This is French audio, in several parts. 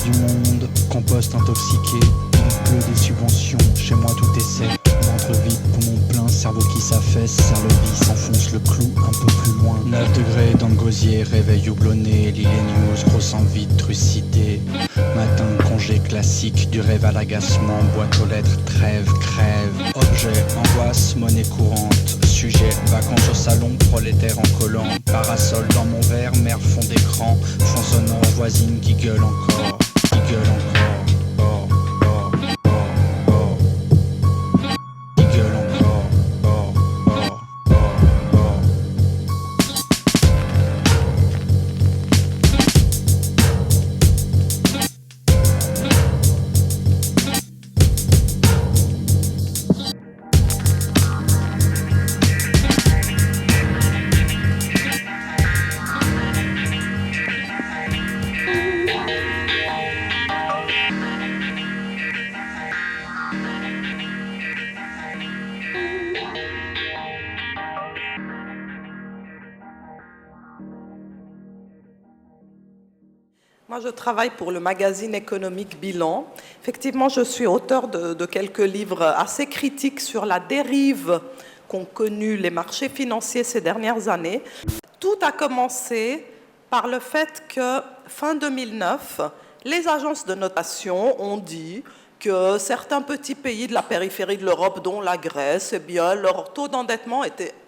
du monde, compost intoxiqué, il pleut des subventions, chez moi tout est sec. Ventre vide, poumon plein, cerveau qui s'affaisse, serre le vis, s'enfonce le clou un peu plus loin. 9 degrés dans le gosier, réveil houblonné, l'île news, grosse envie de trucider. Matin, congé classique, du rêve à l'agacement, boîte aux lettres, trêve, crève. Objet, angoisse, monnaie courante. Sujet, vacances au salon, prolétaire en collant. Parasol dans mon verre, mère fond d'écran. Fond sonore, voisine qui gueule encore. Qui gueule encore. Oh, oh, oh, oh. Qui gueule encore. Oh, oh, oh, oh. Moi, je travaille pour le magazine économique Bilan. Effectivement, je suis auteur de quelques livres assez critiques sur la dérive qu'ont connue les marchés financiers ces dernières années. Tout a commencé par le fait que, fin 2009, les agences de notation ont dit que certains petits pays de la périphérie de l'Europe, dont la Grèce, eh bien, leur taux d'endettement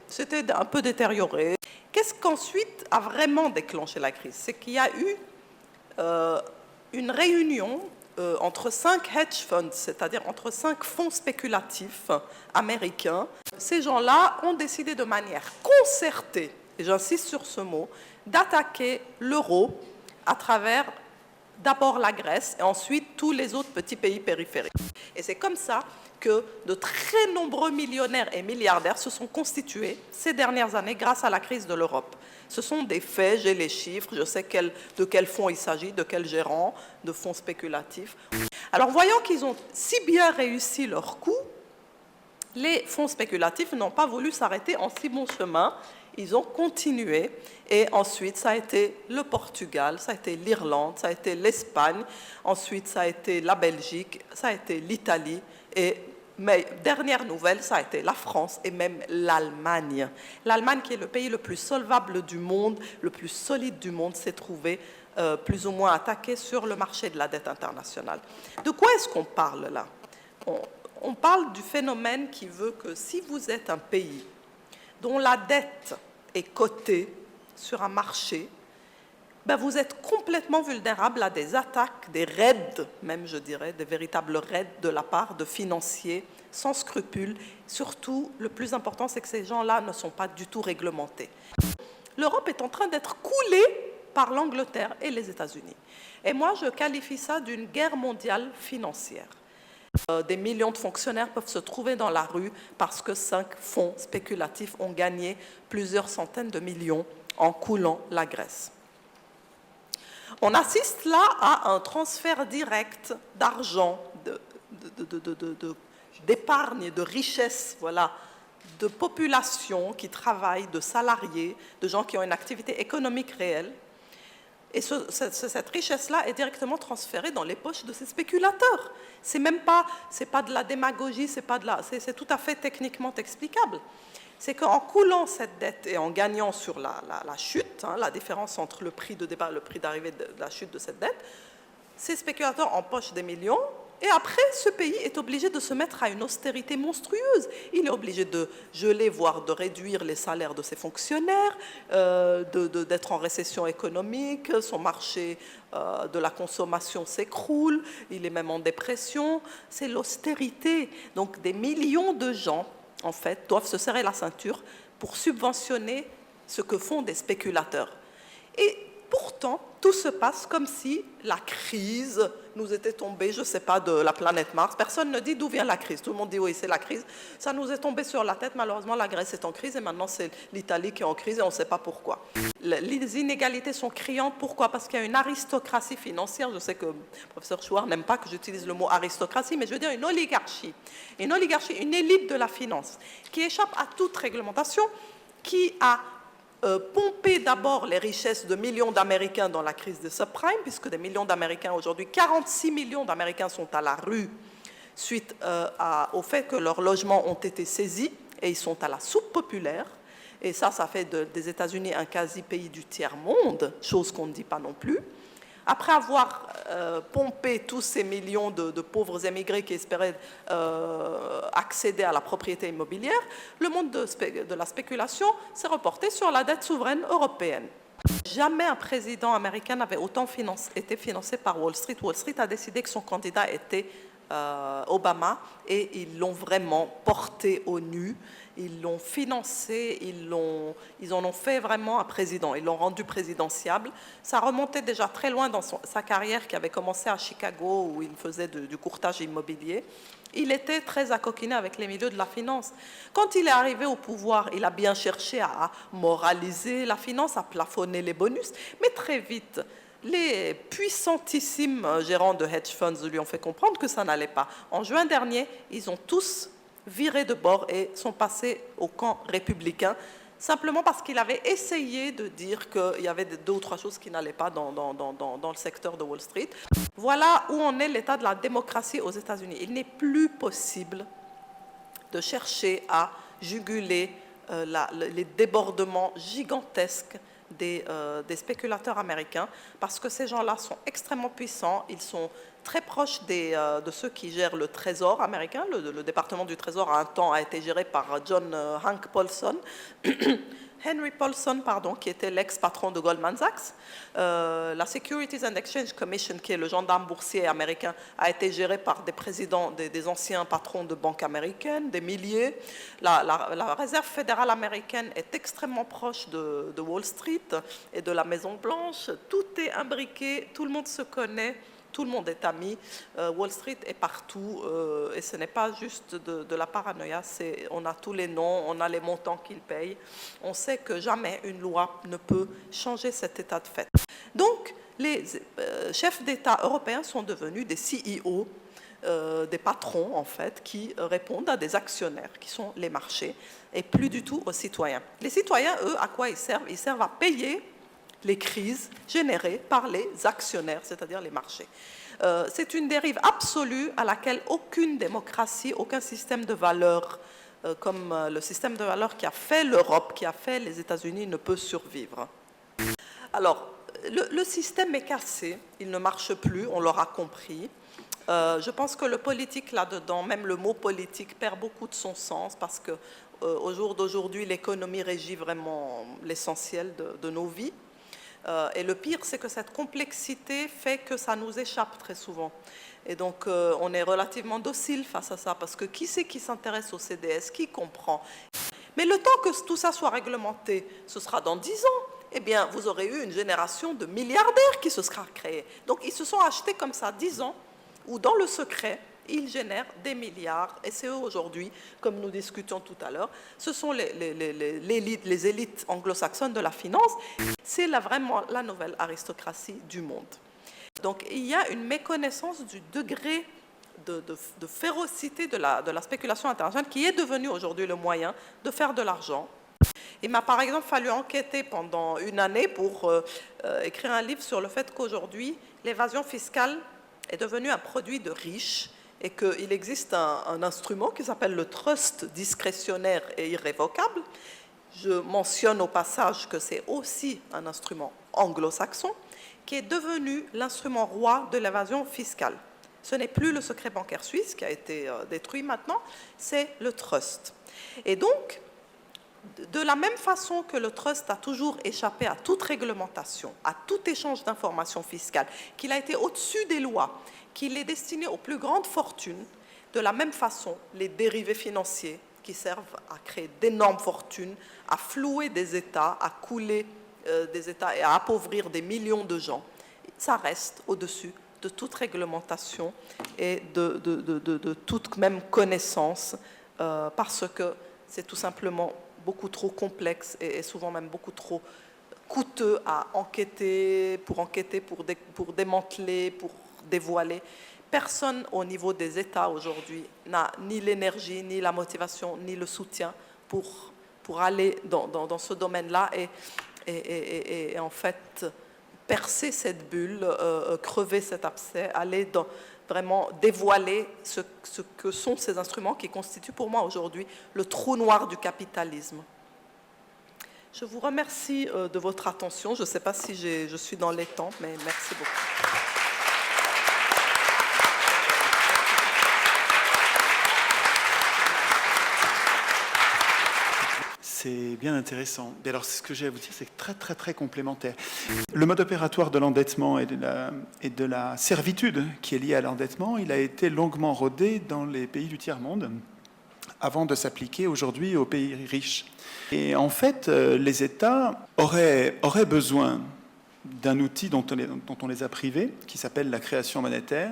s'était un peu détérioré. Qu'est-ce qu'ensuite a vraiment déclenché la crise? C'est qu'il y a eu une réunion entre 5 hedge funds, c'est-à-dire entre 5 fonds spéculatifs américains. Ces gens-là ont décidé de manière concertée, et j'insiste sur ce mot, d'attaquer l'euro à travers d'abord la Grèce et ensuite tous les autres petits pays périphériques. Et c'est comme ça que de très nombreux millionnaires et milliardaires se sont constitués ces dernières années grâce à la crise de l'Europe. Ce sont des faits, j'ai les chiffres, je sais de quel fonds il s'agit, de quel gérant, de fonds spéculatifs. Alors voyant qu'ils ont si bien réussi leur coup, les fonds spéculatifs n'ont pas voulu s'arrêter en si bon chemin. Ils ont continué et ensuite ça a été le Portugal, ça a été l'Irlande, ça a été l'Espagne, ensuite ça a été la Belgique, ça a été l'Italie mais dernière nouvelle, ça a été la France et même l'Allemagne. L'Allemagne, qui est le pays le plus solvable du monde, le plus solide du monde, s'est trouvé plus ou moins attaqué sur le marché de la dette internationale. De quoi est-ce qu'on parle là? On parle du phénomène qui veut que si vous êtes un pays dont la dette est cotée sur un marché, ben vous êtes complètement vulnérable à des attaques, des raids, même je dirais, des véritables raids de la part de financiers sans scrupules. Surtout, le plus important, c'est que ces gens-là ne sont pas du tout réglementés. L'Europe est en train d'être coulée par l'Angleterre et les États-Unis. Et moi, je qualifie ça d'une guerre mondiale financière. Des millions de fonctionnaires peuvent se trouver dans la rue parce que 5 fonds spéculatifs ont gagné plusieurs centaines de millions en coulant la Grèce. On assiste là à un transfert direct d'argent, d'épargne, de richesse, voilà, de populations qui travaillent, de salariés, de gens qui ont une activité économique réelle. Et cette richesse-là est directement transférée dans les poches de ces spéculateurs. C'est pas de la démagogie, c'est tout à fait techniquement explicable. C'est qu'en coulant cette dette et en gagnant sur la chute, la différence entre le prix de départ et le prix d'arrivée de la chute de cette dette, ces spéculateurs empochent des millions et après, ce pays est obligé de se mettre à une austérité monstrueuse. Il est obligé de geler, voire de réduire les salaires de ses fonctionnaires, d'être en récession économique, son marché de la consommation s'écroule, il est même en dépression. C'est l'austérité. Donc des millions de gens, en fait, doivent se serrer la ceinture pour subventionner ce que font des spéculateurs. Et pourtant, tout se passe comme si la crise nous était tombée, je ne sais pas, de la planète Mars. Personne ne dit d'où vient la crise. Tout le monde dit oui, c'est la crise. Ça nous est tombé sur la tête. Malheureusement, la Grèce est en crise et maintenant c'est l'Italie qui est en crise et on ne sait pas pourquoi. Les inégalités sont criantes. Pourquoi? Parce qu'il y a une aristocratie financière. Je sais que le professeur Chouard n'aime pas que j'utilise le mot aristocratie, mais je veux dire une oligarchie. Une oligarchie, une élite de la finance qui échappe à toute réglementation, qui a pomper d'abord les richesses de millions d'Américains dans la crise des subprimes, puisque des millions d'Américains aujourd'hui, 46 millions d'Américains sont à la rue suite au fait que leurs logements ont été saisis et ils sont à la soupe populaire. Et ça fait des États-Unis un quasi-pays du tiers-monde, chose qu'on ne dit pas non plus. Après avoir pompé tous ces millions de pauvres émigrés qui espéraient accéder à la propriété immobilière, le monde de la spéculation s'est reporté sur la dette souveraine européenne. Jamais un président américain n'avait autant été financé par Wall Street. Wall Street a décidé que son candidat était Obama et ils l'ont vraiment porté au nu, ils l'ont financé, ils en ont fait vraiment un président, ils l'ont rendu présidentiable. Ça remontait déjà très loin dans sa carrière qui avait commencé à Chicago où il faisait du courtage immobilier. Il était très accoquiné avec les milieux de la finance. Quand il est arrivé au pouvoir, il a bien cherché à moraliser la finance, à plafonner les bonus, mais très vite, les puissantissimes gérants de hedge funds lui ont fait comprendre que ça n'allait pas. En juin dernier, ils ont tous viré de bord et sont passés au camp républicain, simplement parce qu'il avait essayé de dire qu'il y avait deux ou trois choses qui n'allaient pas dans le secteur de Wall Street. Voilà où en est l'état de la démocratie aux États-Unis. Il n'est plus possible de chercher à juguler les débordements gigantesques des spéculateurs américains, parce que ces gens-là sont extrêmement puissants, ils sont très proches de ceux qui gèrent le Trésor américain. Le département du Trésor a un temps a été géré par Hank Paulson, Henry Paulson, pardon, qui était l'ex-patron de Goldman Sachs. La Securities and Exchange Commission, qui est le gendarme boursier américain, a été gérée par des présidents, des anciens patrons de banques américaines, des milliers. La Réserve fédérale américaine est extrêmement proche de Wall Street et de la Maison-Blanche. Tout est imbriqué, tout le monde se connaît. Tout le monde est ami, Wall Street est partout, et ce n'est pas juste de la paranoïa, on a tous les noms, on a les montants qu'ils payent, on sait que jamais une loi ne peut changer cet état de fait. Donc, les chefs d'État européens sont devenus des CEO, des patrons en fait, qui répondent à des actionnaires, qui sont les marchés, et plus du tout aux citoyens. Les citoyens, eux, à quoi ils servent? Ils servent à payer les crises générées par les actionnaires, c'est-à-dire les marchés. C'est une dérive absolue à laquelle aucune démocratie, aucun système de valeurs, comme le système de valeurs qui a fait l'Europe, qui a fait les États-Unis, ne peut survivre. Alors, le système est cassé, il ne marche plus, on l'aura compris. Je pense que le politique là-dedans, même le mot politique, perd beaucoup de son sens parce que au jour d'aujourd'hui, l'économie régit vraiment l'essentiel de nos vies. Et le pire, c'est que cette complexité fait que ça nous échappe très souvent. Et donc, on est relativement docile face à ça, parce que qui c'est qui s'intéresse au CDS, qui comprend? Mais le temps que tout ça soit réglementé, ce sera dans 10 ans. Eh bien, vous aurez eu une génération de milliardaires qui se sera créée. Donc, ils se sont achetés comme ça 10 ans, où dans le secret, ils génèrent des milliards, et c'est eux aujourd'hui, comme nous discutions tout à l'heure, ce sont les élites anglo-saxonnes de la finance, c'est vraiment la nouvelle aristocratie du monde. Donc il y a une méconnaissance du degré de férocité de la spéculation internationale qui est devenue aujourd'hui le moyen de faire de l'argent. Il m'a par exemple fallu enquêter pendant une année pour écrire un livre sur le fait qu'aujourd'hui, l'évasion fiscale est devenue un produit de riches, et qu'il existe un instrument qui s'appelle le trust discrétionnaire et irrévocable. Je mentionne au passage que c'est aussi un instrument anglo-saxon qui est devenu l'instrument roi de l'évasion fiscale. Ce n'est plus le secret bancaire suisse qui a été détruit maintenant, c'est le trust. Et donc, de la même façon que le trust a toujours échappé à toute réglementation, à tout échange d'informations fiscales, qu'il a été au-dessus des lois, qu'il est destiné aux plus grandes fortunes, de la même façon, les dérivés financiers qui servent à créer d'énormes fortunes, à flouer des États, à couler des États et à appauvrir des millions de gens, ça reste au-dessus de toute réglementation et de toute même connaissance, parce que c'est tout simplement beaucoup trop complexe et souvent même beaucoup trop coûteux à enquêter, pour démanteler, pour dévoiler. Personne au niveau des États aujourd'hui n'a ni l'énergie, ni la motivation, ni le soutien pour pour aller dans ce domaine-là et en fait percer cette bulle, crever cet abcès, aller vraiment dévoiler ce que sont ces instruments qui constituent pour moi aujourd'hui le trou noir du capitalisme. Je vous remercie de votre attention. Je ne sais pas si je suis dans les temps, mais merci beaucoup. C'est bien intéressant. Et alors, ce que j'ai à vous dire, c'est très, très, très complémentaire. Le mode opératoire de l'endettement et de la servitude qui est liée à l'endettement, il a été longuement rodé dans les pays du tiers-monde avant de s'appliquer aujourd'hui aux pays riches. Et en fait, les États auraient besoin d'un outil dont on les a privés, qui s'appelle la création monétaire.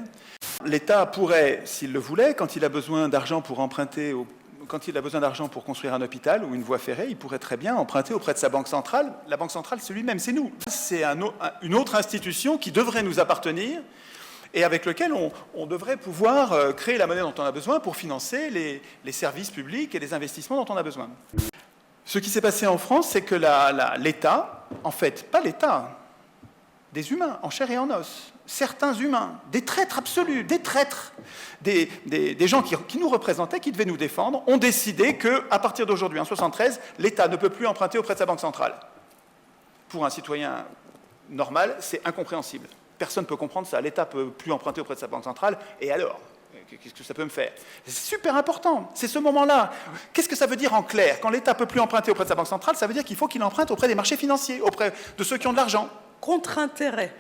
L'État pourrait, s'il le voulait, quand il a besoin d'argent pour emprunter quand il a besoin d'argent pour construire un hôpital ou une voie ferrée, il pourrait très bien emprunter auprès de sa banque centrale. La banque centrale, c'est lui-même, c'est nous. C'est une autre institution qui devrait nous appartenir et avec lequel on devrait pouvoir créer la monnaie dont on a besoin pour financer les services publics et les investissements dont on a besoin. Ce qui s'est passé en France, c'est que l'État, en fait, pas l'État, des humains, en chair et en os, certains humains, des traîtres absolus, des traîtres, des gens qui nous représentaient, qui devaient nous défendre, ont décidé qu'à partir d'aujourd'hui, en 1973, l'État ne peut plus emprunter auprès de sa banque centrale. Pour un citoyen normal, c'est incompréhensible. Personne ne peut comprendre ça. L'État ne peut plus emprunter auprès de sa banque centrale, et alors ? Qu'est-ce que ça peut me faire? C'est super important, c'est ce moment-là. Qu'est-ce que ça veut dire en clair? Quand l'État ne peut plus emprunter auprès de sa banque centrale, ça veut dire qu'il faut qu'il emprunte auprès des marchés financiers, auprès de ceux qui ont de l'argent. Contre-intérêt.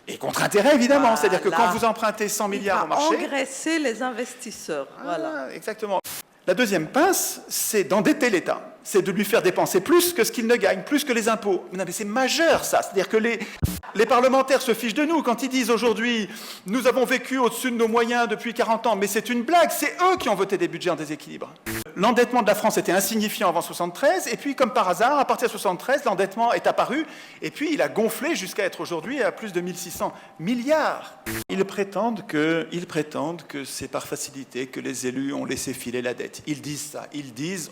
Et contre-intérêt, évidemment. Voilà. C'est-à-dire que quand vous empruntez 100 milliards au marché... engraisser les investisseurs. Voilà. Exactement. La deuxième pince, c'est d'endetter l'État. C'est de lui faire dépenser plus que ce qu'il ne gagne, plus que les impôts. Mais c'est majeur, ça. C'est-à-dire que les parlementaires se fichent de nous quand ils disent aujourd'hui « Nous avons vécu au-dessus de nos moyens depuis 40 ans », mais c'est une blague. C'est eux qui ont voté des budgets en déséquilibre. L'endettement de la France était insignifiant avant 1973, et puis, comme par hasard, à partir de 1973, l'endettement est apparu, et puis il a gonflé jusqu'à être aujourd'hui à plus de 1600 milliards. Ils prétendent que c'est par facilité que les élus ont laissé filer la dette. Ils disent ça. Ils disent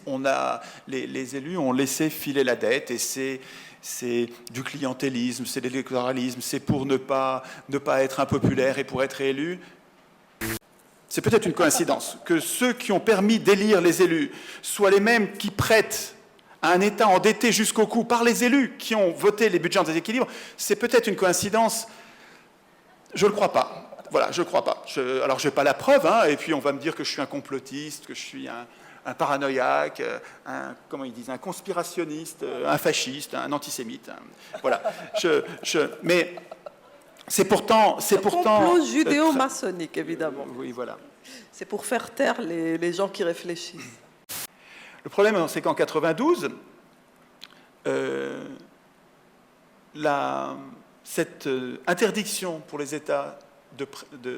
les élus ont laissé filer la dette, et c'est du clientélisme, c'est de l'électoralisme, c'est pour ne pas être impopulaire et pour être élu. C'est peut-être une coïncidence que ceux qui ont permis d'élire les élus soient les mêmes qui prêtent à un État endetté jusqu'au cou par les élus qui ont voté les budgets en déséquilibre. C'est peut-être une coïncidence. Je ne le crois pas. Voilà, je ne crois pas. Alors, je n'ai pas la preuve, hein, et puis on va me dire que je suis un complotiste, que je suis un paranoïaque, comment ils disent, un conspirationniste, un fasciste, un antisémite. Voilà. Mais c'est pourtant... complot judéo-maçonnique, évidemment. Oui, voilà. C'est pour faire taire les gens qui réfléchissent. Le problème, c'est qu'en 92, cette interdiction pour les États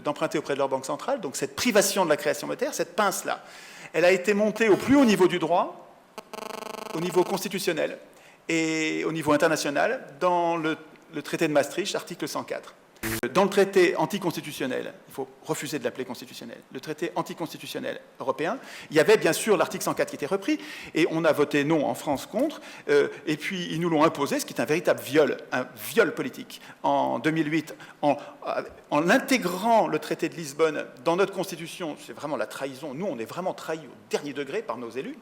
d'emprunter auprès de leur banque centrale, donc cette privation de la création monétaire, cette pince-là, elle a été montée au plus haut niveau du droit, au niveau constitutionnel et au niveau international, dans le traité de Maastricht, article 104. Dans le traité anticonstitutionnel, il faut refuser de l'appeler constitutionnel, le traité anticonstitutionnel européen, il y avait bien sûr l'article 104 qui était repris, et on a voté non en France contre, et puis ils nous l'ont imposé, ce qui est un véritable viol, un viol politique. En 2008, en intégrant le traité de Lisbonne dans notre constitution, c'est vraiment la trahison, nous on est vraiment trahis au dernier degré par nos élus,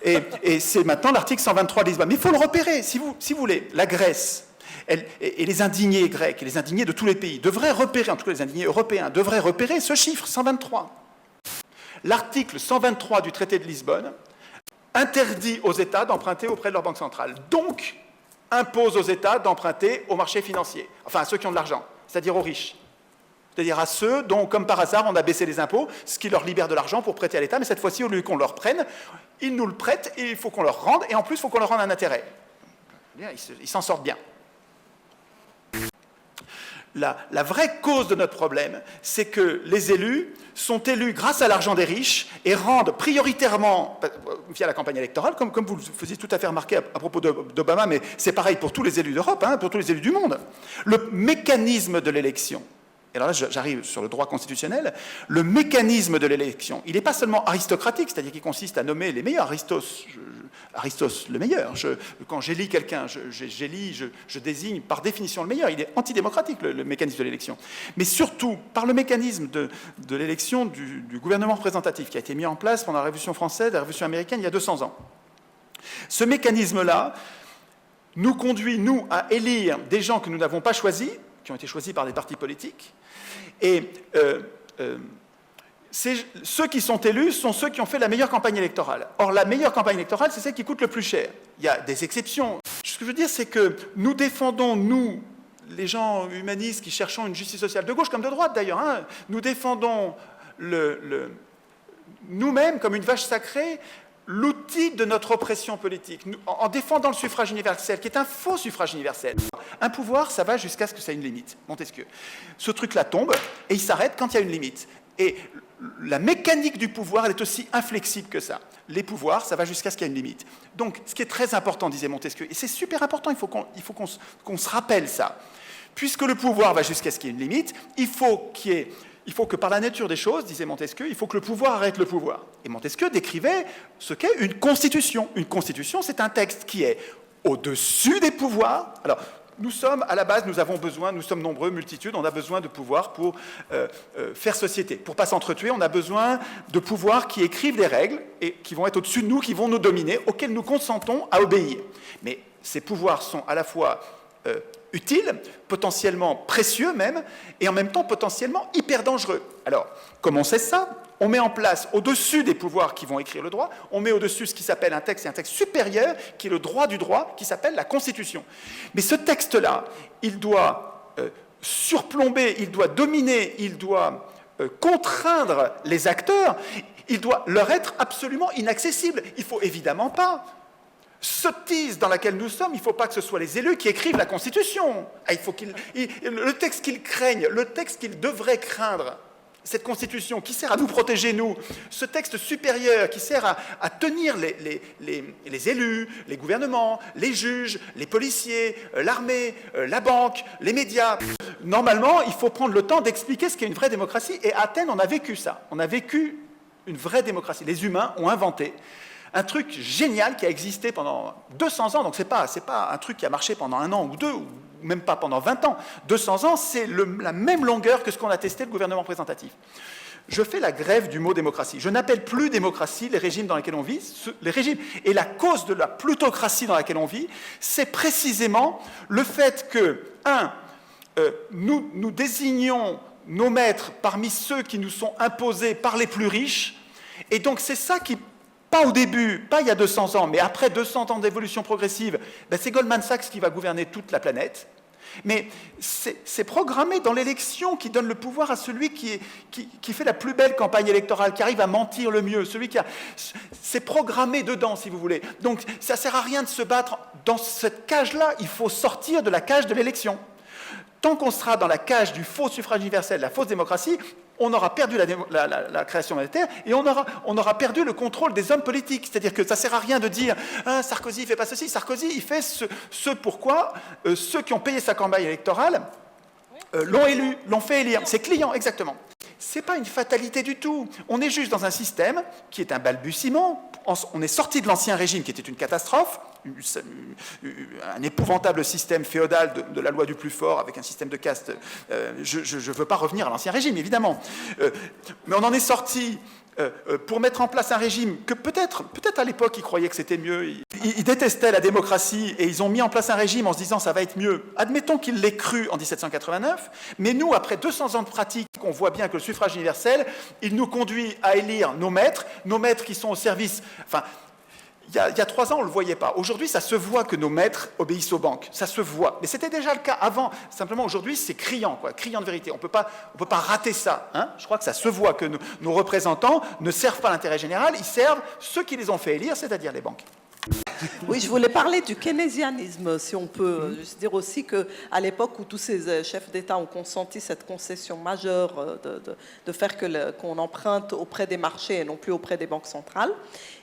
et c'est maintenant l'article 123 de Lisbonne. Mais il faut le repérer, si vous voulez, la Grèce, et les indignés grecs et les indignés de tous les pays devraient repérer, en tout cas les indignés européens, devraient repérer ce chiffre, 123. L'article 123 du traité de Lisbonne interdit aux États d'emprunter auprès de leur banque centrale, donc impose aux États d'emprunter aux marchés financiers, enfin à ceux qui ont de l'argent, c'est-à-dire aux riches. C'est-à-dire à ceux dont, comme par hasard, on a baissé les impôts, ce qui leur libère de l'argent pour prêter à l'État, mais cette fois-ci, au lieu qu'on leur prenne, ils nous le prêtent et il faut qu'on leur rende, et en plus, il faut qu'on leur rende un intérêt. Ils s'en sortent bien. La vraie cause de notre problème, c'est que les élus sont élus grâce à l'argent des riches et rendent prioritairement, via la campagne électorale, comme vous le faisiez tout à fait remarquer à propos d'Obama, mais c'est pareil pour tous les élus d'Europe, hein, pour tous les élus du monde. Le mécanisme de l'élection et alors là j'arrive sur le droit constitutionnel, le mécanisme de l'élection, il n'est pas seulement aristocratique, c'est-à-dire qu'il consiste à nommer les meilleurs. Aristos le meilleur. Quand j'élis quelqu'un, je désigne par définition le meilleur. Il est antidémocratique, le mécanisme de l'élection. Mais surtout, par le mécanisme de l'élection du gouvernement représentatif qui a été mis en place pendant la Révolution française, la Révolution américaine, il y a 200 ans. Ce mécanisme-là nous conduit, nous, à élire des gens que nous n'avons pas choisis, qui ont été choisis par des partis politiques, et ceux qui sont élus sont ceux qui ont fait la meilleure campagne électorale. Or, la meilleure campagne électorale, c'est celle qui coûte le plus cher. Il y a des exceptions. Ce que je veux dire, c'est que nous défendons, nous, les gens humanistes qui cherchons une justice sociale, de gauche comme de droite d'ailleurs, hein, nous défendons nous-mêmes, comme une vache sacrée, l'outil de notre oppression politique, en défendant le suffrage universel, qui est un faux suffrage universel. Un pouvoir, ça va jusqu'à ce que ça ait une limite. Montesquieu. Ce truc-là tombe, et il s'arrête quand il y a une limite. Et la mécanique du pouvoir, elle est aussi inflexible que ça. Les pouvoirs, ça va jusqu'à ce qu'il y ait une limite. Donc, ce qui est très important, disait Montesquieu, et c'est super important, il faut qu'on se rappelle ça. Puisque le pouvoir va jusqu'à ce qu'il y ait une limite, il faut que par la nature des choses, disait Montesquieu, il faut que le pouvoir arrête le pouvoir. Et Montesquieu décrivait ce qu'est une constitution. Une constitution, c'est un texte qui est au-dessus des pouvoirs. Alors, nous sommes, à la base, nous sommes nombreux, multitudes, on a besoin de pouvoir pour faire société. Pour ne pas s'entretuer, on a besoin de pouvoirs qui écrivent des règles et qui vont être au-dessus de nous, qui vont nous dominer, auxquels nous consentons à obéir. Mais ces pouvoirs sont à la fois utiles, potentiellement précieux même, et en même temps potentiellement hyper dangereux. Alors, comment on sait ça ? On met en place, au-dessus des pouvoirs qui vont écrire le droit, on met au-dessus ce qui s'appelle un texte, et un texte supérieur, qui est le droit du droit, qui s'appelle la Constitution. Mais ce texte-là, il doit surplomber, il doit dominer, il doit contraindre les acteurs, il doit leur être absolument inaccessible. Il ne faut évidemment pas sottise dans laquelle nous sommes, il ne faut pas que ce soit les élus qui écrivent la Constitution. Le texte qu'ils craignent, le texte qu'ils devraient craindre, cette Constitution qui sert à nous protéger, nous, ce texte supérieur qui sert à tenir les élus, les gouvernements, les juges, les policiers, l'armée, la banque, les médias. Normalement, il faut prendre le temps d'expliquer ce qu'est une vraie démocratie. Et à Athènes, on a vécu ça. On a vécu une vraie démocratie. Les humains ont inventé un truc génial qui a existé pendant 200 ans. Donc, ce n'est pas un truc qui a marché pendant 1 an ou 2, ou même pas pendant 20 ans. 200 ans, c'est la même longueur que ce qu'on a testé le gouvernement représentatif. Je fais la grève du mot démocratie. Je n'appelle plus démocratie les régimes dans lesquels on vit. Les régimes. Et la cause de la plutocratie dans laquelle on vit, c'est précisément le fait que, nous désignons nos maîtres parmi ceux qui nous sont imposés par les plus riches. Et donc, c'est ça qui... Pas au début, pas il y a 200 ans, mais après 200 ans d'évolution progressive, c'est Goldman Sachs qui va gouverner toute la planète. Mais c'est programmé dans l'élection qui donne le pouvoir à celui qui fait la plus belle campagne électorale, qui arrive à mentir le mieux, c'est programmé dedans, si vous voulez. Donc ça ne sert à rien de se battre dans cette cage-là, il faut sortir de la cage de l'élection. Tant qu'on sera dans la cage du faux suffrage universel, la fausse démocratie, on aura perdu la création monétaire et on aura perdu le contrôle des hommes politiques. C'est-à-dire que ça ne sert à rien de dire « Sarkozy ne fait pas ceci ». Sarkozy, il fait ce pourquoi ceux qui ont payé sa campagne électorale l'ont élu, l'ont fait élire. C'est client, exactement. Ce n'est pas une fatalité du tout. On est juste dans un système qui est un balbutiement. On est sorti de l'ancien régime qui était une catastrophe, un épouvantable système féodal de la loi du plus fort avec un système de caste. Je ne veux pas revenir à l'ancien régime, évidemment. Mais on en est sorti pour mettre en place un régime que peut-être à l'époque ils croyaient que c'était mieux. Ils détestaient la démocratie et ils ont mis en place un régime en se disant ça va être mieux. Admettons qu'ils l'aient cru en 1789, mais nous, après 200 ans de pratique, on voit bien que le suffrage universel, il nous conduit à élire nos maîtres qui sont au service... Enfin, il y a 3 ans, on ne le voyait pas. Aujourd'hui, ça se voit que nos maîtres obéissent aux banques. Ça se voit. Mais c'était déjà le cas avant. Simplement, aujourd'hui, c'est criant, criant de vérité. On ne peut pas rater ça. Hein. Je crois que ça se voit que nos représentants ne servent pas l'intérêt général, ils servent ceux qui les ont fait élire, c'est-à-dire les banques. Oui, je voulais parler du keynésianisme, si on peut juste dire aussi qu'à l'époque où tous ces chefs d'État ont consenti cette concession majeure de faire qu'on emprunte auprès des marchés et non plus auprès des banques centrales,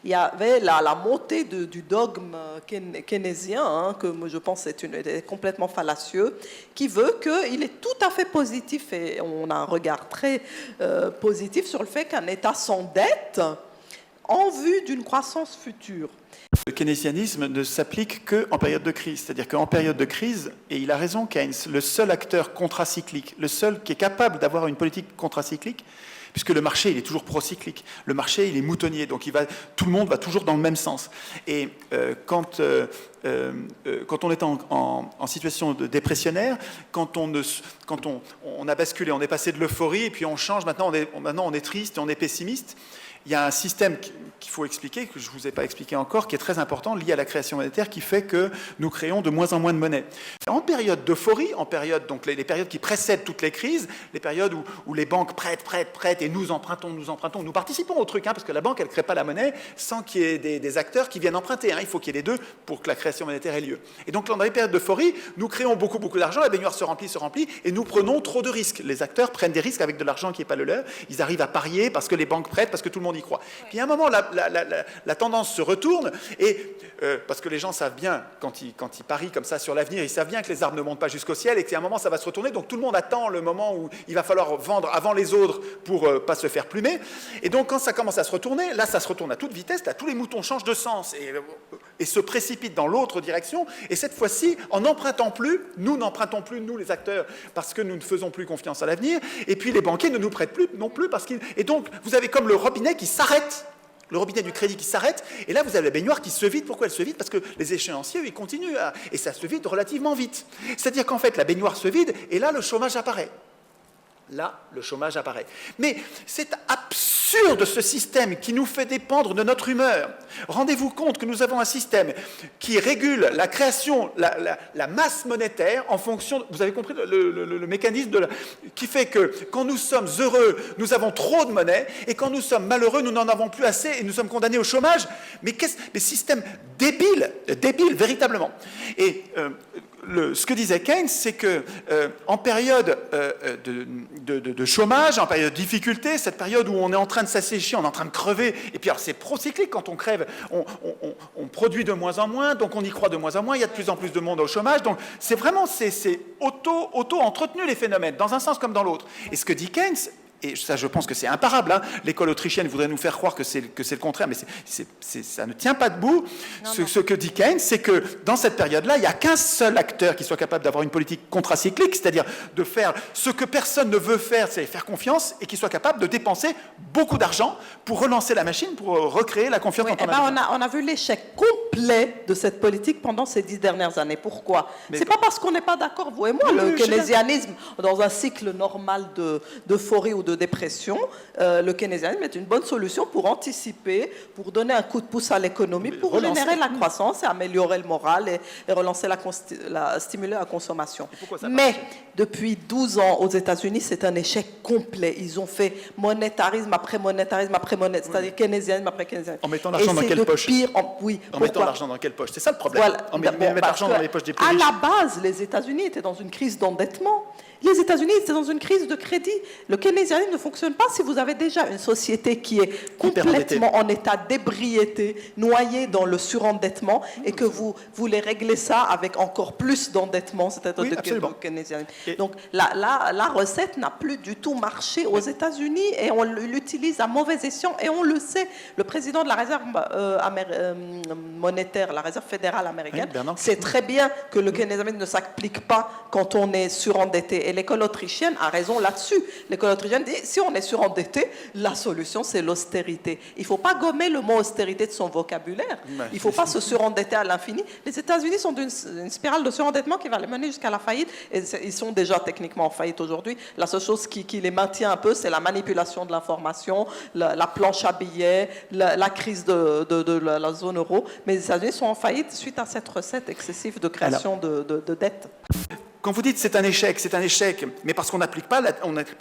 il y avait la montée du dogme keynésien, hein, que je pense est complètement fallacieux, qui veut qu'il est tout à fait positif, et on a un regard très positif sur le fait qu'un État s'endette en vue d'une croissance future. Le keynésianisme ne s'applique qu'en période de crise. C'est-à-dire qu'en période de crise, et il a raison Keynes, le seul acteur contracyclique, le seul qui est capable d'avoir une politique contracyclique, puisque le marché il est toujours procyclique, le marché il est moutonnier, donc tout le monde va toujours dans le même sens. Et quand on est en situation de dépressionnaire, quand on a basculé, on est passé de l'euphorie, et puis on change, maintenant on est triste et on est pessimiste, il y a un système qu'il faut expliquer, que je ne vous ai pas expliqué encore, qui est très important, lié à la création monétaire, qui fait que nous créons de moins en moins de monnaie. En période d'euphorie, donc les périodes qui précèdent toutes les crises, les périodes où les banques prêtent, et nous empruntons, nous participons au truc, hein, parce que la banque, elle ne crée pas la monnaie sans qu'il y ait des acteurs qui viennent emprunter. Hein, il faut qu'il y ait les deux pour que la création monétaire ait lieu. Et donc, dans les périodes d'euphorie, nous créons beaucoup d'argent, la baignoire se remplit, et nous prenons trop de risques. Les acteurs prennent des risques avec de l'argent qui n'est pas le leur. Ils arrivent à parier parce que les banques prêtent, parce que tout le monde y croit. Puis à un moment, la tendance se retourne, et parce que les gens savent bien, quand ils parient comme ça sur l'avenir, ils savent bien que les arbres ne montent pas jusqu'au ciel, et qu'à un moment, ça va se retourner. Donc tout le monde attend le moment où il va falloir vendre avant les autres pour pas se faire plumer. Et donc quand ça commence à se retourner, là, ça se retourne à toute vitesse, là, tous les moutons changent de sens et se précipitent dans l'autre direction. Et cette fois-ci, en n'empruntant plus, nous n'empruntons plus, nous les acteurs, parce que nous ne faisons plus confiance à l'avenir. Et puis les banquiers ne nous prêtent plus non plus, et donc vous avez comme le robinet qui s'arrête. Le robinet du crédit qui s'arrête, et là vous avez la baignoire qui se vide. Pourquoi elle se vide? Parce que les échéanciers, ils continuent, et ça se vide relativement vite. C'est-à-dire qu'en fait, la baignoire se vide, et là, le chômage apparaît. Mais c'est absurde ce système qui nous fait dépendre de notre humeur. Rendez-vous compte que nous avons un système qui régule la création, la masse monétaire en fonction, vous avez compris le mécanisme qui fait que quand nous sommes heureux, nous avons trop de monnaie, et quand nous sommes malheureux, nous n'en avons plus assez et nous sommes condamnés au chômage. Mais système débile, véritablement. Et ce que disait Keynes, c'est que en période de chômage, en période de difficulté, cette période où on est en train de s'assécher, on est en train de crever, et puis alors c'est procyclique, quand on crève, on produit de moins en moins, donc on y croit de moins en moins, il y a de plus en plus de monde au chômage, donc c'est vraiment auto-entretenu les phénomènes, dans un sens comme dans l'autre. Et ce que dit Keynes, et ça je pense que c'est imparable, hein. L'école autrichienne voudrait nous faire croire que c'est le contraire, mais ça ne tient pas debout. Ce que dit Keynes, c'est que dans cette période-là, il n'y a qu'un seul acteur qui soit capable d'avoir une politique contracyclique, c'est-à-dire de faire ce que personne ne veut faire, c'est faire confiance, et qui soit capable de dépenser beaucoup d'argent pour relancer la machine, pour recréer la confiance. On a vu l'échec complet de cette politique pendant ces 10 dernières années. Pourquoi? C'est pas parce qu'on n'est pas d'accord, vous et moi, le keynésianisme, dans un cycle normal d'euphorie ou de dépression, le keynésianisme est une bonne solution pour anticiper, pour donner un coup de pouce à l'économie, pour générer la croissance et améliorer le moral et relancer stimuler la consommation. Mais depuis 12 ans aux États-Unis, c'est un échec complet. Ils ont fait monétarisme après monétarisme après monétarisme, c'est-à-dire keynésianisme après keynésianisme. En mettant l'argent dans quelle poche? En mettant l'argent dans quelle poche? C'est ça le problème. Voilà. En mettant l'argent dans les poches des plus riches. À la base, les États-Unis étaient dans une crise d'endettement. Les États-Unis étaient dans une crise de crédit. Le keynésianisme ne fonctionne pas si vous avez déjà une société qui est complètement en état d'ébriété, noyée dans le surendettement, et que vous voulez régler ça avec encore plus d'endettement, c'est-à-dire le keynésianisme. Donc la recette n'a plus du tout marché aux États-Unis, et on l'utilise à mauvais escient, et on le sait. Le président de la réserve monétaire, la réserve fédérale américaine, sait très bien que le keynésianisme ne s'applique pas quand on est surendetté. Et l'école autrichienne a raison là-dessus. L'école autrichienne dit, si on est surendetté, la solution, c'est l'austérité. Il ne faut pas gommer le mot austérité de son vocabulaire. Il ne faut pas se surendetter à l'infini. Les États-Unis sont d'une spirale de surendettement qui va les mener jusqu'à la faillite. Et ils sont déjà techniquement en faillite aujourd'hui. La seule chose qui les maintient un peu, c'est la manipulation de l'information, la planche à billets, la crise de la zone euro. Mais les États-Unis sont en faillite suite à cette recette excessive de création de dettes. quand vous dites c'est un échec, mais parce qu'on n'applique pas,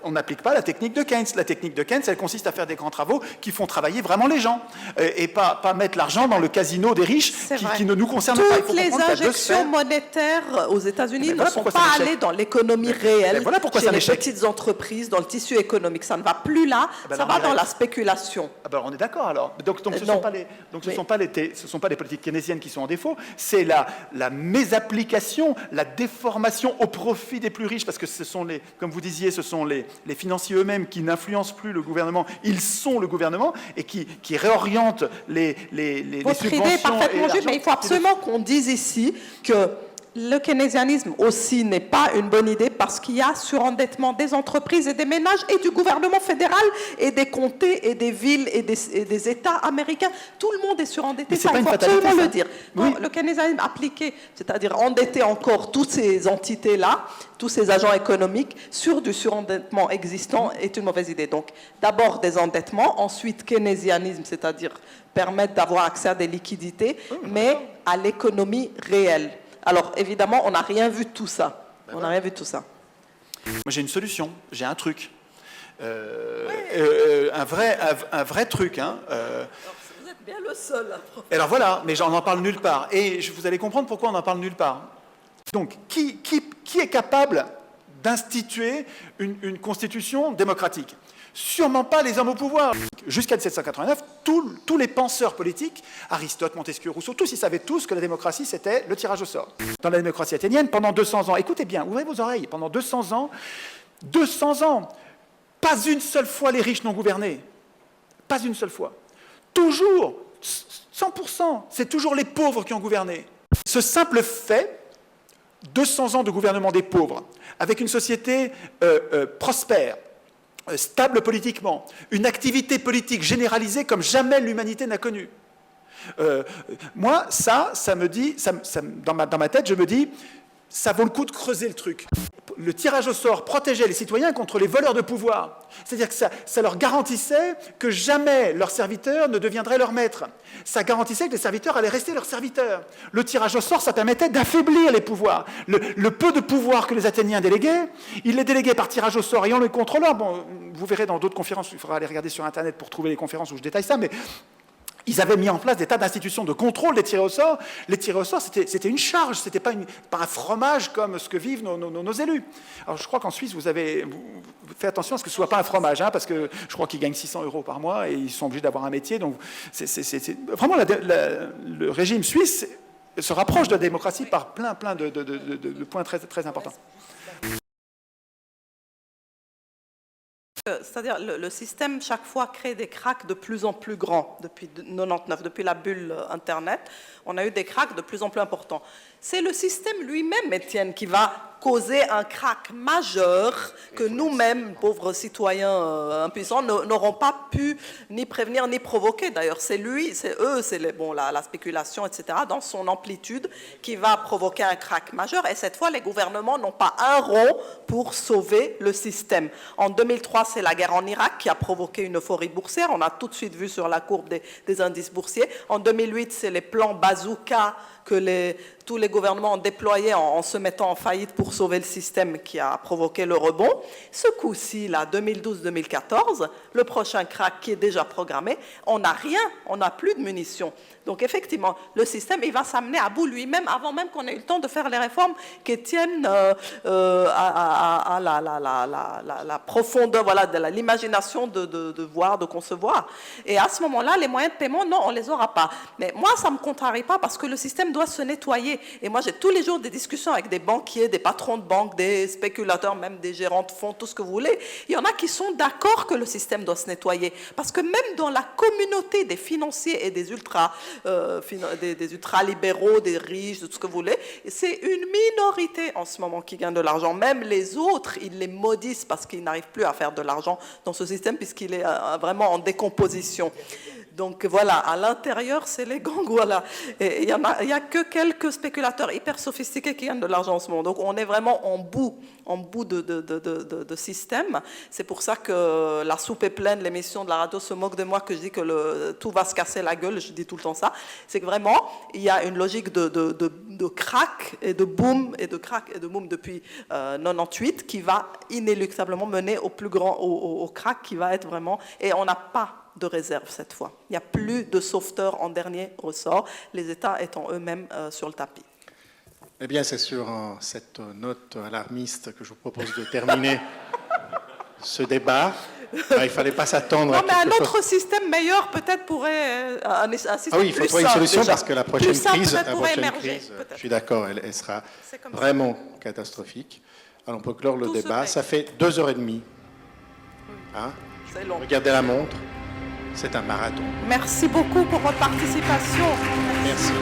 on n'applique pas la technique de Keynes. La technique de Keynes, elle consiste à faire des grands travaux qui font travailler vraiment les gens, et pas mettre l'argent dans le casino des riches qui ne nous concerne pas. Toutes les injections monétaires aux États-Unis ne sont pas allées dans l'économie réelle, voilà pourquoi chez les échec. petites entreprises, dans le tissu économique. Ça ne va plus là, ça va dans la spéculation. Ah ben on est d'accord alors. Donc ce ne sont pas les politiques keynésiennes qui sont en défaut, c'est la mésapplication, la déformation au profit des plus riches, parce que ce sont comme vous disiez, ce sont les financiers eux-mêmes qui n'influencent plus le gouvernement, ils sont le gouvernement, et qui réorientent les Votre subventions. idée est parfaitement juste, mais il faut absolument qu'on dise ici que le keynésianisme aussi n'est pas une bonne idée parce qu'il y a surendettement des entreprises et des ménages et du gouvernement fédéral et des comtés et des villes et des États américains. Tout le monde est surendetté, ça, il faut absolument le dire. Oui. Le keynésianisme appliqué, c'est-à-dire endetter encore toutes ces entités-là, tous ces agents économiques sur du surendettement existant est une mauvaise idée. Donc d'abord des endettements, ensuite keynésianisme, c'est-à-dire permettre d'avoir accès à des liquidités, mais à l'économie réelle. Alors, évidemment, on n'a rien vu de tout ça. On n'a rien vu de tout ça. Moi, j'ai une solution, j'ai un truc. Un vrai truc. Hein, vous êtes bien le seul. Alors voilà, mais j'en parle nulle part. Et vous allez comprendre pourquoi on en parle nulle part. Donc, qui est capable d'instituer une constitution démocratique ? Sûrement pas les hommes au pouvoir. Jusqu'à 1789, tous les penseurs politiques, Aristote, Montesquieu, Rousseau, tous ils savaient tous que la démocratie c'était le tirage au sort. Dans la démocratie athénienne, pendant 200 ans, écoutez bien, ouvrez vos oreilles, pendant 200 ans, pas une seule fois les riches n'ont gouverné. Pas une seule fois. Toujours, 100%, c'est toujours les pauvres qui ont gouverné. Ce simple fait, 200 ans de gouvernement des pauvres, avec une société prospère, stable politiquement, une activité politique généralisée comme jamais l'humanité n'a connue. Moi, ça me dit, dans ma tête, je me dis, ça vaut le coup de creuser le truc. Le tirage au sort protégeait les citoyens contre les voleurs de pouvoir. C'est-à-dire que ça leur garantissait que jamais leurs serviteurs ne deviendraient leurs maîtres. Ça garantissait que les serviteurs allaient rester leurs serviteurs. Le tirage au sort, ça permettait d'affaiblir les pouvoirs. Le peu de pouvoir que les Athéniens déléguaient, ils les déléguaient par tirage au sort. Et en le contrôlant, bon, vous verrez dans d'autres conférences, il faudra aller regarder sur Internet pour trouver les conférences où je détaille ça, mais ils avaient mis en place des tas d'institutions de contrôle des tirés au sort. Les tirés au sort, c'était une charge, c'était pas un fromage comme ce que vivent nos élus. Alors je crois qu'en Suisse, vous faites attention à ce que ce ne soit pas un fromage, hein, parce que je crois qu'ils gagnent 600 € par mois et ils sont obligés d'avoir un métier. Donc vraiment, le régime suisse se rapproche de la démocratie par plein de points très, très importants. C'est-à-dire le système, chaque fois, crée des cracks de plus en plus grands. Depuis 1999, depuis la bulle Internet, on a eu des cracks de plus en plus importants. C'est le système lui-même, Étienne, qui va causer un crack majeur que nous-mêmes, pauvres citoyens impuissants, n'aurons pas pu ni prévenir ni provoquer. D'ailleurs, c'est lui, c'est eux, c'est la spéculation, etc., dans son amplitude, qui va provoquer un crack majeur. Et cette fois, les gouvernements n'ont pas un rond pour sauver le système. En 2003, c'est la guerre en Irak qui a provoqué une euphorie boursière. On a tout de suite vu sur la courbe des indices boursiers. En 2008, c'est les plans bazooka que tous les gouvernements ont déployés en se mettant en faillite pour sauver le système qui a provoqué le rebond. Ce coup-ci, là, 2012-2014, le prochain crack qui est déjà programmé, on n'a rien, on n'a plus de munitions. Donc effectivement, le système, il va s'amener à bout lui-même avant même qu'on ait eu le temps de faire les réformes qui tiennent à la profondeur, voilà, de l'imagination de voir, de concevoir. Et à ce moment-là, les moyens de paiement, non, on ne les aura pas. Mais moi, ça ne me contrarie pas parce que le système doit se nettoyer. Et moi, j'ai tous les jours des discussions avec des banquiers, des patrons de banque, des spéculateurs, même des gérants de fonds, tout ce que vous voulez. Il y en a qui sont d'accord que le système doit se nettoyer. Parce que même dans la communauté des financiers et des ultralibéraux, des riches, de tout ce que vous voulez, c'est une minorité en ce moment qui gagne de l'argent. Même les autres, ils les maudissent parce qu'ils n'arrivent plus à faire de l'argent dans ce système puisqu'il est vraiment en décomposition. Donc voilà, à l'intérieur, c'est les gangs, voilà. Et il y a que quelques spéculateurs hyper sophistiqués qui gagnent de l'argent en ce moment. Donc on est vraiment en bout de système. C'est pour ça que La soupe est pleine, l'émission de la radio se moque de moi, que je dis que tout va se casser la gueule, je dis tout le temps ça. C'est que vraiment, il y a une logique de crack et de boom, et de crack et de boom depuis 98 qui va inéluctablement mener au plus grand, au crack qui va être vraiment... Et on n'a pas de réserve cette fois. Il n'y a plus de sauveteurs en dernier ressort, les États étant eux-mêmes sur le tapis. Eh bien, c'est sur cette note alarmiste que je vous propose de terminer ce débat. Il ne fallait pas s'attendre à non, mais un quelque autre système meilleur peut-être pourrait... Un système Ah oui, il faut plus trouver une simple, solution déjà. parce que la prochaine Plus simple, crise, peut-être, pourrait émerger, peut-être. je suis d'accord, elle sera C'est comme ça. vraiment catastrophique. Alors, on peut clore le Tout se débat. paye. Ça fait 2h30. Hein? C'est long. Regardez la montre. C'est un marathon. Merci beaucoup pour votre participation. Merci.